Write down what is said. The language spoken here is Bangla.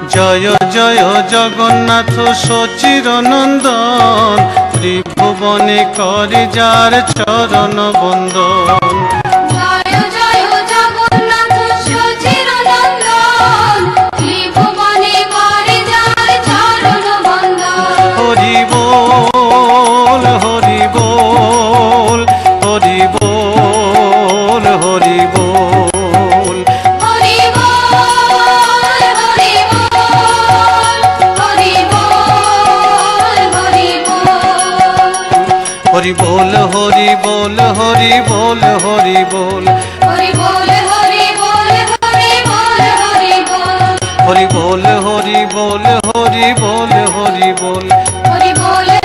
জয় জয় জগন্নাথ সচির নন্দন, ত্রিভুবনে করে যার চরণ বন্দন। জয় জয় জগন্নাথ সচির নন্দন, ত্রিভুবনে করে যার চরণ বন্দন। হরি বল হরি বল হরি বল হরি বল। হরি বল হরি বল হরি বল হরি বল। হরি বল হরি বল হরি বল হরি বল। হরি বল হরি বল হরি বল হরি বল। হরি বল হরি বল হরি বল হরি বল। হরি বল